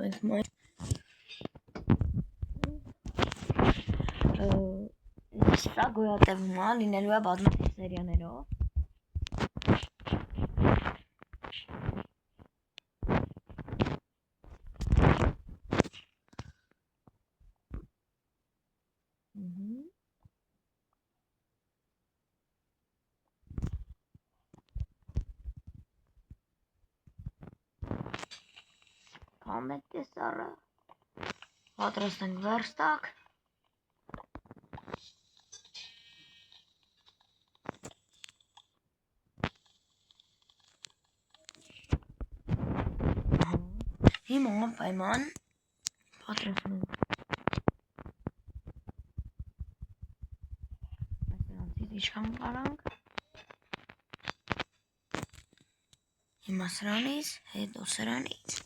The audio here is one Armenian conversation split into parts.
մենք մոյ Սա գոյատևում է, լինելու է բազմաթիվ սերիաներով Կամետ տեսարը պատրաստենք վերստակ Հիմա պայման պատրաստենք այսրանցից իշխան կարանք հիմա սրանից, հետո սրանից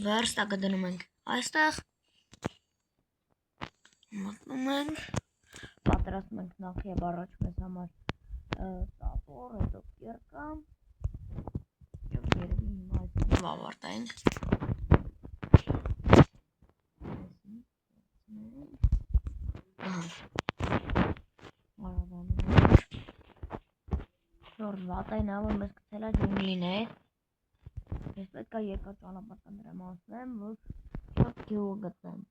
վերստակը դնում ենք այստեղ մտնում ենք պատրաստում ենք նախ և առաջ մեզ համար տապոր, հետո կերկամ և երևի հիմա այստեղ ավարտենք վատային որ մեզ գցել է ջունգլիներ ես պետք է երկար ճանապարհ դրեմ անցնեմ որ շատ գյուղ գտնեմ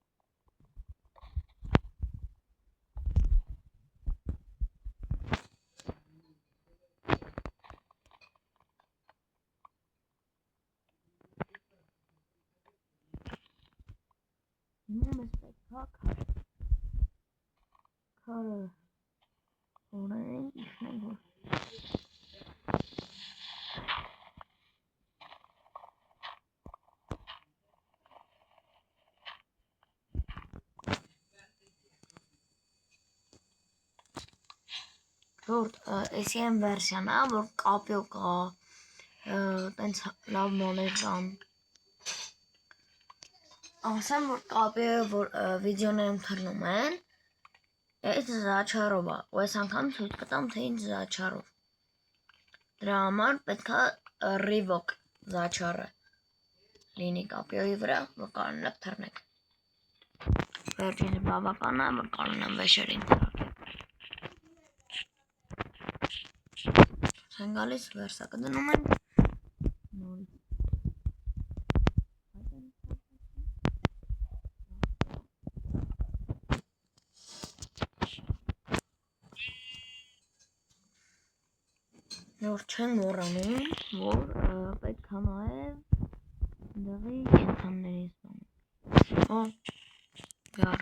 հիմա մեզ պետք է քարը ունենք իշխնենք որ Էսի են վերսիան է, որ կապյո կա, տենց լավ մաներ կան ասեմ, որ կապյոյը, որ վիդեոներում թռնում են այս զաչարով է, ու այս անգամ ցույց կտամ, թե ինչ զաչարով դրա համար պետք է Reebok զաչարը լինի կապյոյի վրա, որ կարողանաք թռնեք վերջինը բավական է, որ կարողանամ վեշերին թռակել Են գալիս վերսակը դնում ենք նոր չեն մոռանում, որ պետք է նաև դեղի կենթաններից բանում գար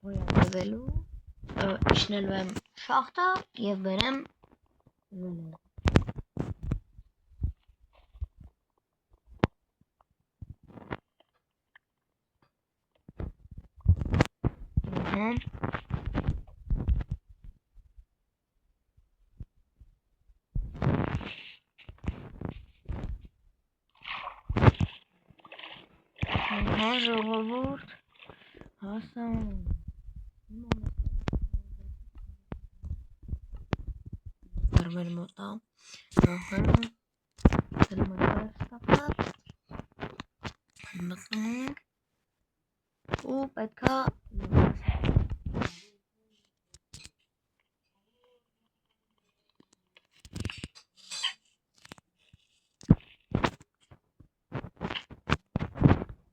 Գոյատևելու իջնելու եմ շախտը և բերեմ վելել ժողովուրդ հասանք մեր մոտա դնում ենք վերստակը մտնում ենք ու պետք է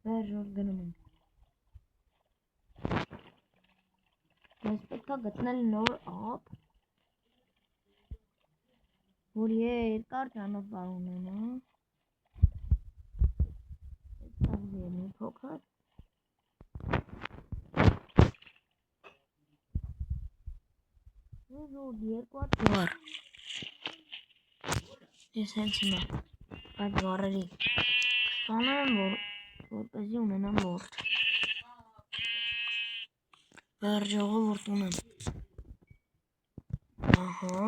վերջորդ գնում ենք մեզ պետք է գտնել նոր ապ որ երկար ճանապարհ ունենա այստեղ մի փոքր երկու հատ վառ ես հենց հիմա այդ վառերի կստանեմ որպեսզի ունենամ ворդ Վեր ժողովուրդ ունեմ Ահա։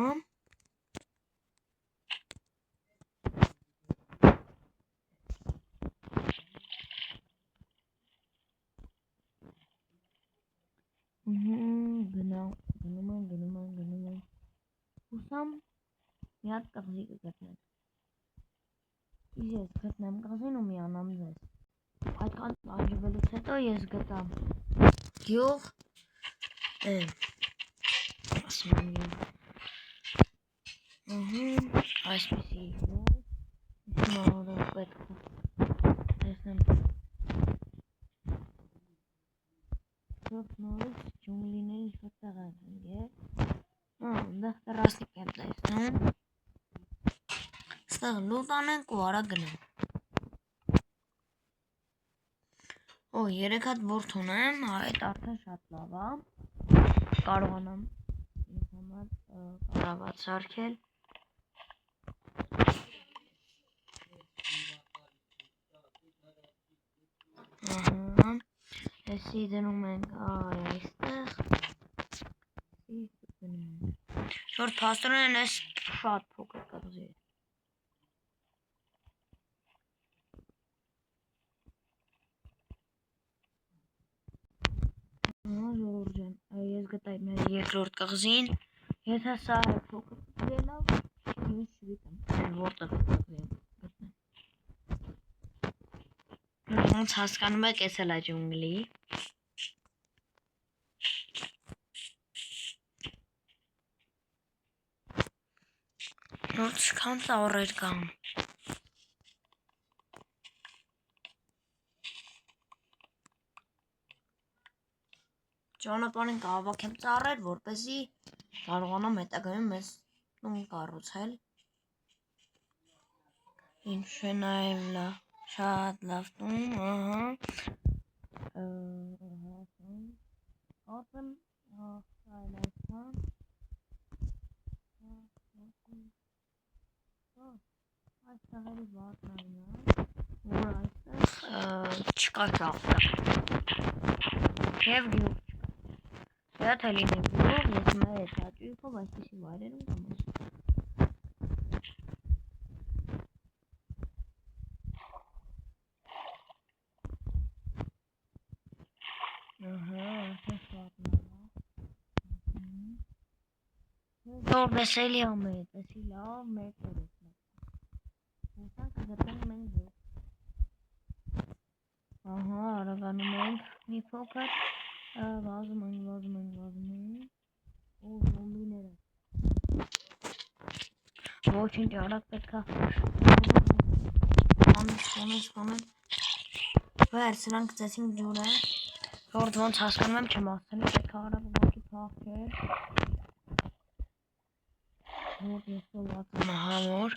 Գնում են։ Ուսամ մի հատ կղզի կգտնեմ։ Իսկ ես գտնեմ կղզին ու միանամ ձեզ։ Այդքան աճվելուց հետո ես գտա գյուղ, ասում եմ այսպիսի գյուղ, նորը պետք է տեսնեմ շորտ նորից ջունգլիների ինչ-որ տեղ են հնգել, դեղ տերասնիկ եմ տեսնում, ստեղ լուտ անենք ու արա գնենք։ Օ, 3 հատ ворթ ունեմ, այդ արդեն շատ լավ է, կարողանամ ինձ համար կարավատ սարքել։ Էսի դնում ենք այստեղ, շորտ փաստորեն ես շատ փոքր կղզի է։ Ժողովուրդ ջան, ես գտա մեր երկրորդ կղզին, եթե սա է փոքր կղզի լավ, ես չգիտեմ, որտեղ կղզի եմ գտնեմ։ Ոնց հասկանում եք, էս էլ է ջունգլի։ Ինչքան ծառեր կան։ Ճանապարհին կհավաքեմ ծառեր, որպեսզի կարողանամ հետագայում մեզ տուն կառուցել։ Ինչ է նաև լավ, շատ լավ տուն, ահա։ Ասեմ, այլ այսքան։ Այստեղ էլի վարդնային է, որ այստեղ չկա ճախտը։ Եվ գյուղ չկա։ Եթե լինի գյուղ, ես մեր հաճույքով այսպիսի վայրերում կմոս։ Ահա, այսպես վարդնային է։ Դով էսելի ամետ, էսի լավ մեկ էր ես մեկ։ Ուսանք գտնենք մենք գյուղ։ Ահա, արագանում ենք մի փոքր, վազում ենք, ու զոմբիները։ Ոչինչ արագ պետքա սպանել։ Վեր, սրանք գծեցինք ջուրը, որդ ոնց հասկանում եմ չեմ ասցենի, պետքա արագ ոքի փախչել։ Որ ես սոված եմ համար։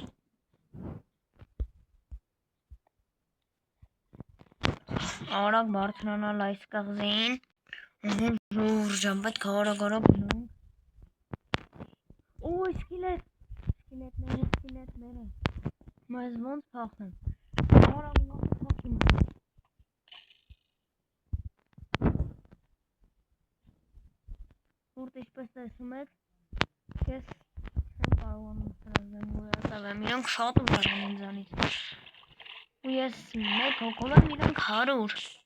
Արագ բարձրանալ այս կղզին, ժողովուրդ ջան, պետք է արագ գնանք։ Օй, սկիլետները, մեզ ոնց փախնեն, արագ փախչում ենք։ Որդ ինչպես տեսնում եք, ես չեմ կարողանում սրանց դեմ գոյատևեմ, իրանք շատ ուժեղ են ինձանից, ու ես մեկ հոգով եմ, իրանք 100։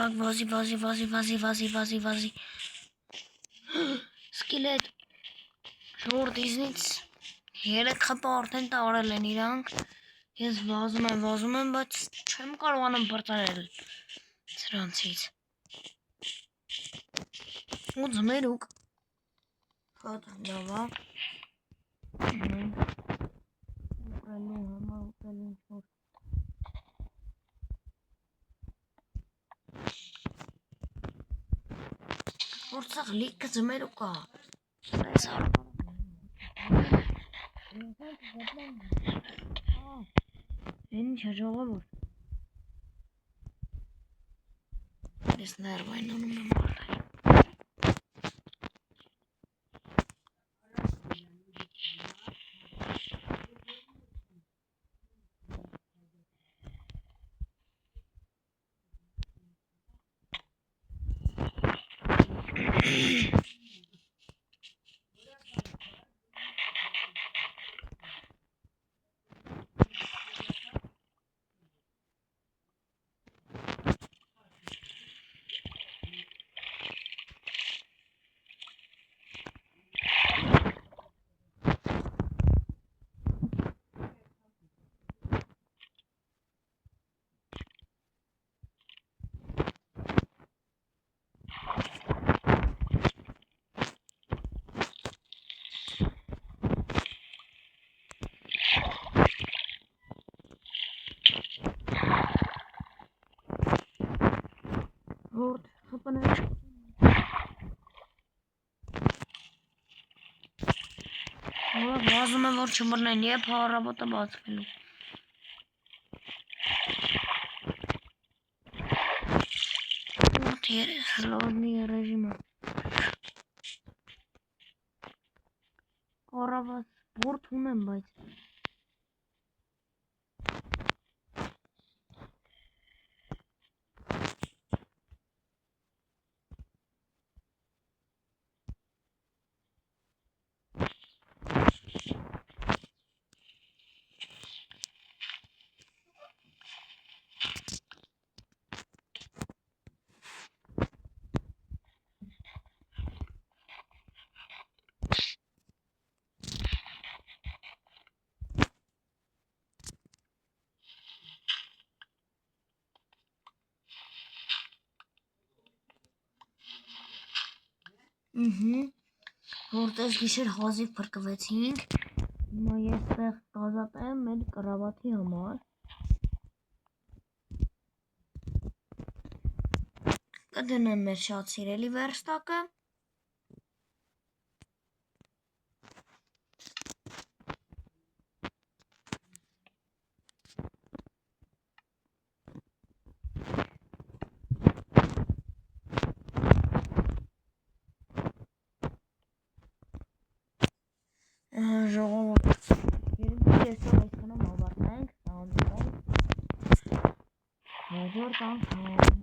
Արագ վազի։ Սկիլետ, ժողովուրդ իզնից 3 խփ արդեն տարել են իրանք, ես վազում եմ, բայց չեմ կարողանում բրծանել սրանցից։ Ու ձմերուկ, շատ լավ է, ուտելու համար, ուտելու ինչ-որ որցեղ լիքը ձմերուկ կա, այս արդ Ինչ է ժողովուրդ։ ես ներվայնանում եմ արդեն։ Որդ խփնել վազում եմ, որ չմռնեն, երբ առավոտը բացվելու։ Հլոդնի ռեժիմը։ Առավոտ բորդ ունեմ, բայց որտես գիշեր հազիվ փրկվեցինք, հիմա ես տեղ կազատեմ մեր կրավաթի համար, կդնեմ մեր շատ սիրելի վերստակը, ժողովուրդ, երբ այսքանով ավարտենք, հաջորդ անգամ